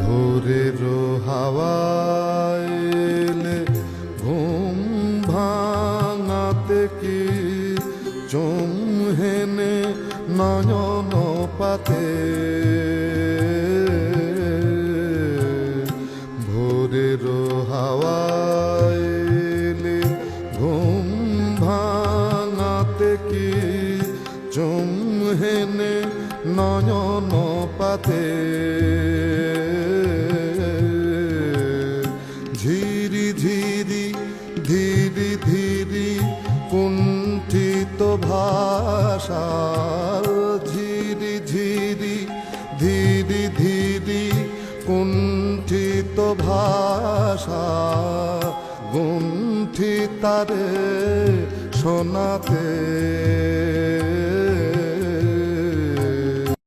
ভোরের হাওয়ায় ঘুম ভাঙাতে কি চুমহেনে নয়ন পাতে ভোরের হাওয়ায় ঘুম ভাঙাতে কি চুমহেনে নয়ন পাতে ঝিরি ঝিরি ধীরি ধীরি কুণ্ঠিত ভাষা ঝিরি ঝিরি ধীরি ধীরি কুণ্ঠিত ভাষা গুণ্ঠিতারে শোনাতে